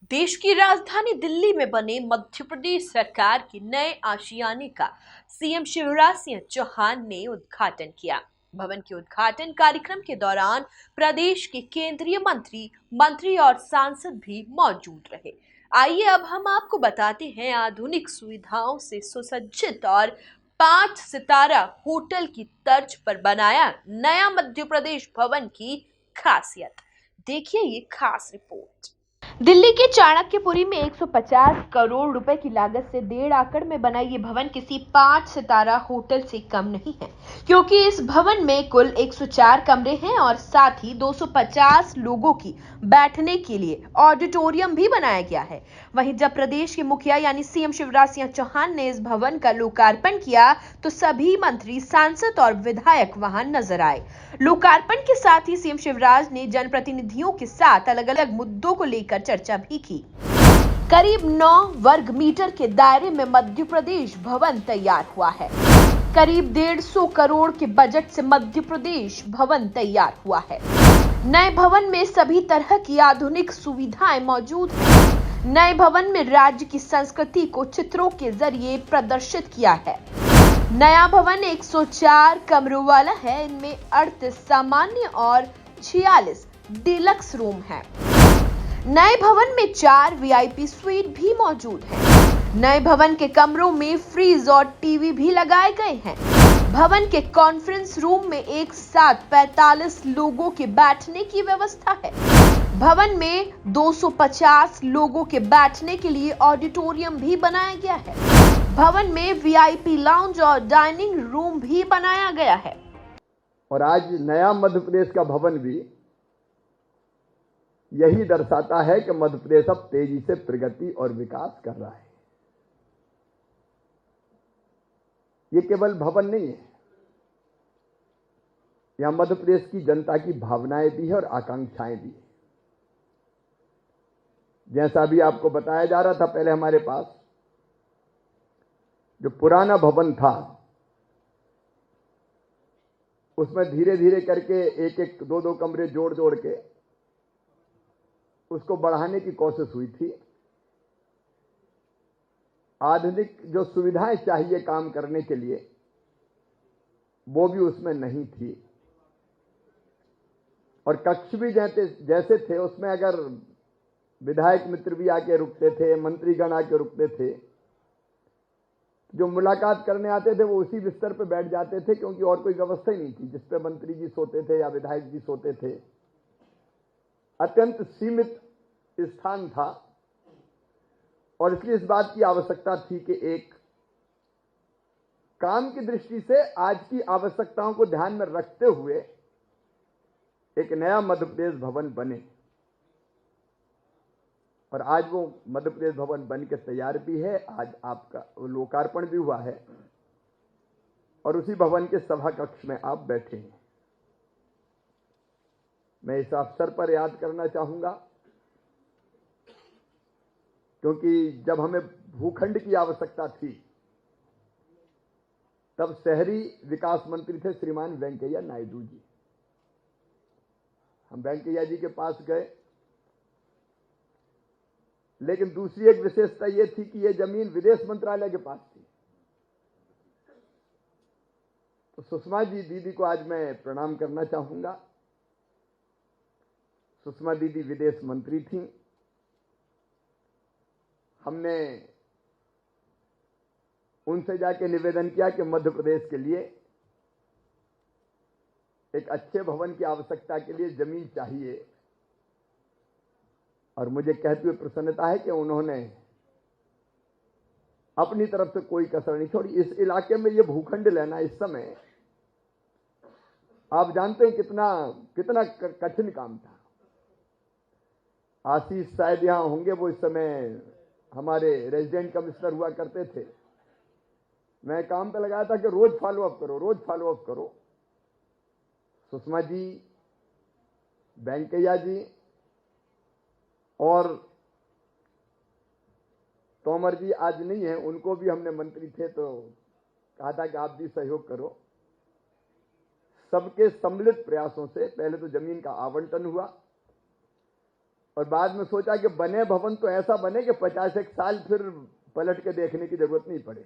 देश की राजधानी दिल्ली में बने मध्य प्रदेश सरकार के नए आशियाने का सीएम शिवराज सिंह चौहान ने उद्घाटन किया। भवन के उद्घाटन कार्यक्रम के दौरान प्रदेश के केंद्रीय मंत्री और सांसद भी मौजूद रहे। आइए अब हम आपको बताते हैं आधुनिक सुविधाओं से सुसज्जित और 5 सितारा होटल की तर्ज पर बनाया नया मध्य प्रदेश भवन की खासियत। देखिए ये खास रिपोर्ट। दिल्ली के चाणक्यपुरी में 150 करोड़ रुपए की लागत से 1.5 एकड़ में बना ये भवन किसी 5 सितारा होटल से कम नहीं है, क्योंकि इस भवन में कुल 104 कमरे हैं और साथ ही 250 लोगों की बैठने के लिए ऑडिटोरियम भी बनाया गया है। वहीं जब प्रदेश के मुखिया यानी सीएम शिवराज सिंह चौहान ने इस भवन का लोकार्पण किया तो सभी मंत्री, सांसद और विधायक वहां नजर आए। लोकार्पण के साथ ही सीएम शिवराज ने जनप्रतिनिधियों के साथ अलग-अलग मुद्दों को लेकर चर्चा भी की। करीब 9 वर्ग मीटर के दायरे में मध्य प्रदेश भवन तैयार हुआ है। करीब 150 करोड़ के बजट से मध्य प्रदेश भवन तैयार हुआ है। नए भवन में सभी तरह की आधुनिक सुविधाएं मौजूद हैं। नए भवन में राज्य की संस्कृति को चित्रों के जरिए प्रदर्शित किया है। नया भवन 104 कमरों वाला है। इनमें 38 सामान्य और 46 डिलक्स रूम हैं। नए भवन में 4 वीआईपी स्वीट भी मौजूद हैं। नए भवन के कमरों में फ्रिज और टीवी भी लगाए गए हैं। भवन के कॉन्फ्रेंस रूम में एक साथ 45 लोगों के बैठने की व्यवस्था है। भवन में 250 लोगों के बैठने के लिए ऑडिटोरियम भी बनाया गया है। भवन में वीआईपी लाउंज और डाइनिंग रूम भी बनाया गया है। और आज नया मध्य प्रदेश का भवन भी यही दर्शाता है कि मध्य प्रदेश अब तेजी से प्रगति और विकास कर रहा है। ये केवल भवन नहीं है, यहां मध्य प्रदेश की जनता की भावनाएं भी है और आकांक्षाएं भी है। जैसा भी आपको बताया जा रहा था, पहले हमारे पास जो पुराना भवन था उसमें धीरे धीरे करके एक एक दो दो कमरे जोड़ जोड़ के उसको बढ़ाने की कोशिश हुई थी। आधुनिक जो सुविधाएं चाहिए काम करने के लिए वो भी उसमें नहीं थी। और कक्ष भी जैसे थे उसमें अगर विधायक मित्र भी आके रुकते थे, मंत्रीगण आके रुकते थे, जो मुलाकात करने आते थे वो उसी बिस्तर पर बैठ जाते थे, क्योंकि और कोई व्यवस्था ही नहीं थी जिस पे मंत्री जी सोते थे या विधायक जी सोते थे। अत्यंत सीमित स्थान था और इसलिए इस बात की आवश्यकता थी कि एक काम की दृष्टि से आज की आवश्यकताओं को ध्यान में रखते हुए एक नया मध्य प्रदेश भवन बने। और आज वो मध्य प्रदेश भवन बन के तैयार भी है। आज आपका लोकार्पण भी हुआ है और उसी भवन के सभा कक्ष में आप बैठे हैं। मैं इस अवसर पर याद करना चाहूंगा, क्योंकि जब हमें भूखंड की आवश्यकता थी तब शहरी विकास मंत्री थे श्रीमान वेंकैया नायडू जी। हम वेंकैया जी के पास गए, लेकिन दूसरी एक विशेषता यह थी कि यह जमीन विदेश मंत्रालय के पास थी। तो सुषमा जी दीदी को आज मैं प्रणाम करना चाहूंगा। सुषमा दीदी विदेश मंत्री थी। हमने उनसे जाके निवेदन किया कि मध्य प्रदेश के लिए एक अच्छे भवन की आवश्यकता के लिए जमीन चाहिए। और मुझे कहते हुए प्रसन्नता है कि उन्होंने अपनी तरफ से कोई कसर नहीं छोड़ी। इस इलाके में ये भूखंड लेना इस समय आप जानते हैं कितना कठिन काम था। आशीष शायद यहां होंगे, वो इस समय हमारे रेजिडेंट कमिश्नर हुआ करते थे। मैं काम पे लगाया था कि रोज फॉलो अप करो। सुषमा जी, वेंकैया जी और तोमर जी आज नहीं है, उनको भी हमने मंत्री थे तो कहा था कि आप भी सहयोग करो। सबके सम्मिलित प्रयासों से पहले तो जमीन का आवंटन हुआ और बाद में सोचा कि बने भवन तो ऐसा बने कि 50 एक साल फिर पलट के देखने की जरूरत नहीं पड़े।